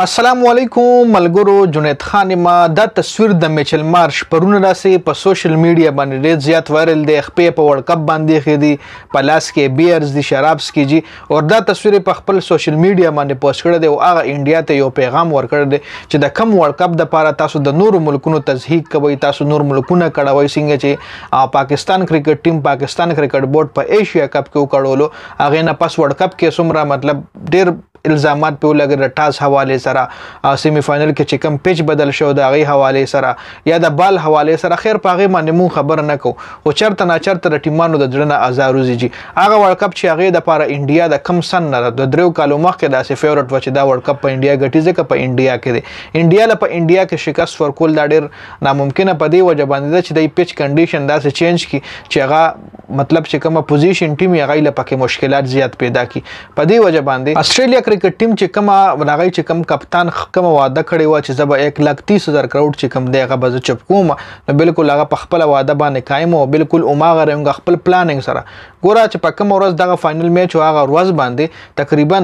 السلام علیکم ملګرو. جنید خان ما دا تصویر د میچل مارش پرونه راسي په سوشل میډیا باندې ډېر زیات وایرل دی. خپې په ورلد کپ باندې خېدي په لاس کې بیرز دي شرابس کې جی او دا تصویر په خپل سوشل میډیا باندې پوسټ کړی دی او هغه انډیا ته یو پیغام ورکړی دی چې د کم ورلد کپ د پاره تاسو د نورو ملکونو تضحیق کوي، تاسو نور ملکونه کړوي څنګه چې پاکستان کرکټ ټیم پاکستان کرکټ بورډ په ایشیا کپ کې وکړولو هغه نه پس ورلد کپ کې څومره مطلب ډېر الزامات په لګر د ټاس حواله سره سیمی فائنل کې چې کم پیچ بدل شو د غي حواله سره یا د بال حواله سره خیر پاغه باندې مون خبر نه کو او چرته نه چرته د ټیمانو د جړنه ازاروزي جی هغه ورلد کپ چې هغه د پاره انډیا د کم سن نه د دریو کالو مخکې داسې فیورټ و چې دا ورلد کپ په انډیا ګټي ځکه په انډیا کې دی انډیا له په انډیا کې شکست ورکول دا ډېر ناممکنه په دی وجه باندې چې د پیچ کنډیشن داسې چینج کی چې هغه مطلب چې کومه پوزیشن ټیم یې غیله پکې مشکلات زیات پیدا کی په دی وجه باندې استرالیا کرکټ ټیم چې کومه راغی چې کوم کپتان کومه وعده کړی و چې زبا 1,30,000 کروڑ چې کوم دی هغه به چپ کوم نو بالکل هغه په خپل وعده باندې قائم او بالکل اوماغه رنګ خپل پلانینګ سره ګوره چې په کوم ورځ دغه فائنل میچ او هغه ورځ باندې تقریبا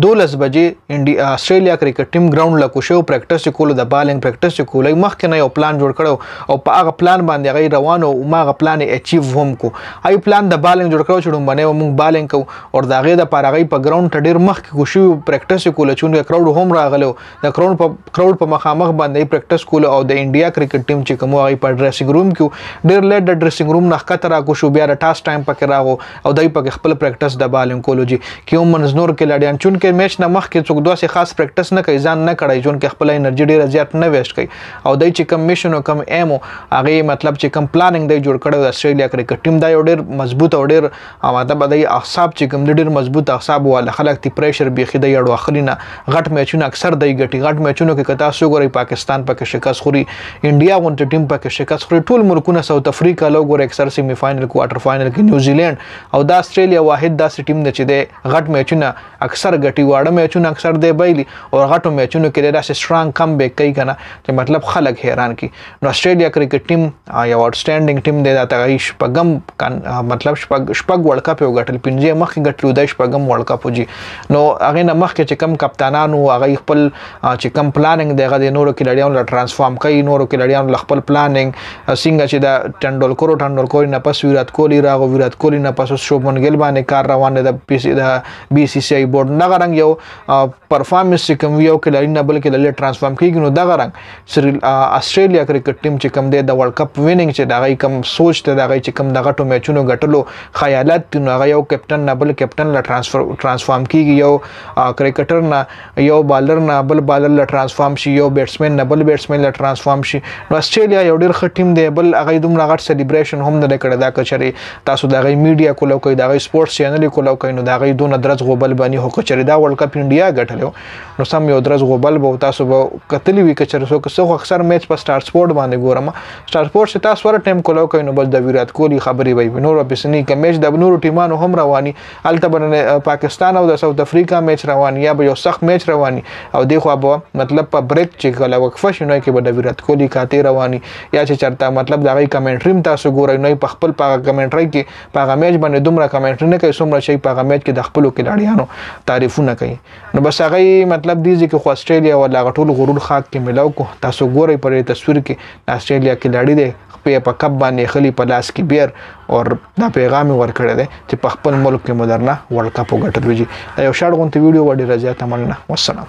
12 بجې استرالیا کرکټ ټیم ګراوند لا کوشو پریکټس کول د بالینګ پریکټس کولای مخکې نه یو پلان جوړ کړو او په هغه پلان باندې غي روانو او ماغه پلان اچیو هم کو ای پلان د بالینګ جوړ کړو چې باندې موږ بالینګ کو او دغه د پارغي په ګراوند ټډیر مخکې کوشو پریکټس کول چې کراوډ هم راغلو د کراوډ په مخامخ باندې پریکټس کول او د انډیا کرکټ ټیم چې کوم غي په ډریسینګ روم کې ډیر لیټ د ډریسینګ روم نه خطر کو شو بیا د ټاس ټایم پکې راغو او دای په خپل پریکټس د بالینګ کولو جی کیو منځنور کې لړیان چون کې میچ نه مخ کې څوک دوه خاص پریکټس نه کوي ځان نه کړای جون کې خپل انرژي ډیره زیات نه ویسټ کوي او دای چې کم میشن او کم ایمو هغه مطلب چې کم پلانینګ دی جوړ کړو د استرالیا کرکټ ټیم دا یو ډیر مضبوط او ډیر ماده بدای اعصاب چې کم ډیر مضبوط اعصاب ول خلک تی پریشر بيخي دی اړو اخرینه غټ میچونه اکثر دی ګټي غټ میچونو کې کتا سو ګوري پاکستان پکې شکست خوري انډیا غونټ ټیم پکې شکست خوري ټول ملکونه ساوث افریقا لو ګوري اکثر سیمی فائنل کوارټر فائنل کې نیوزیلند او دا استرالیا واحد داسې ټیم ده چې د غټ میچونه اکثر ګټي واړه میچونه اکثر دی بایلی او غټو میچونو کې داسې سترانګ کم بیک کوي کنه چې مطلب خلک حیران کی نو استرالیا کرکټ ټیم یو آوټسټینډینګ ټیم دی دا تغیش پغم مطلب شپږ ورلد کپ یو غټل پنځه مخکې غټلو د شپږم ورلد کپ جی نو هغه نه مخکې چې کم کپتانانو هغه خپل چې کم پلانینګ دی هغه نورو کلړیانو لا ترانسفارم کوي نورو کلړیانو خپل پلانینګ څنګه چې دا ټنډولکر نه پس ویرات کوهلی راغو ویرات کوهلی نه پس شوبمن ګیل باندې کار روان دی د بي سي سي آی بورډ نه غرنګ یو پرفارمنس چې کوم یو کلاري نه بل کې لږ ترانسفارم کیږي نو دغه رنګ استرالیا کرکټ ټیم چې کوم دی د ورلد کپ وینینګ چې دغه کوم سوچ ته دغه چې کوم دغه ټو میچونو غټلو خیالات نو هغه یو کپټن نه بل کپټن لا ترانسفارم کیږي یو کرکټر نه یو بالر نه بل بالر لا ترانسفارم شي یو بیټسمن نه بل بیټسمن لا ترانسفارم شي نو استرالیا یو ډیر ښه ټیم دی بل هغه دومره غټ سلیبریشن هم نه کړی دا کچري تاسو دغه میډیا کولو کوي دغه سپورتس چینل کولو کوي نو دغه دونه درز غوبل باندې هو کچري دا ورلد کپ انډیا غټلو نو سم یو درز غوبل به تاسو به کتلی وی کچر سو اکثر میچ په سٹار سپورت باندې ګورم سٹار سپورت چې تاسو ور ټیم کولو کوي نو بس د ویرات کوهلی خبري وي نور په سني کې میچ د نورو ټیمانو هم رواني الته باندې پاکستان او د ساوث افریقا میچ رواني یا به یو سخت میچ رواني او دغه به مطلب په بریک چې کله وقفه شنو کې به د ویرات کوهلی کاته رواني یا چې چرته مطلب دغه کمنټری تاسو ګورئ نو په خپل په کمنټری کې په میچ باندې دومره کمنټری نه کوي څومره شي په میچ کې د خپل کلاړیانو تعریفونه کوي نو بس هغه مطلب دی چې خو استرالیا ولا غټول غرور خاک کې ملاو کو تاسو ګورئ پر تصویر کې استرالیا کې لړی دی په کپ باندې خلی په لاس کې بیر او دا پیغام ورکړی دی چې په خپل ملک کې مدرنه ورلد کپ وګټل وی یو شاړ غونته ویډیو وړي رضایت مننه والسلام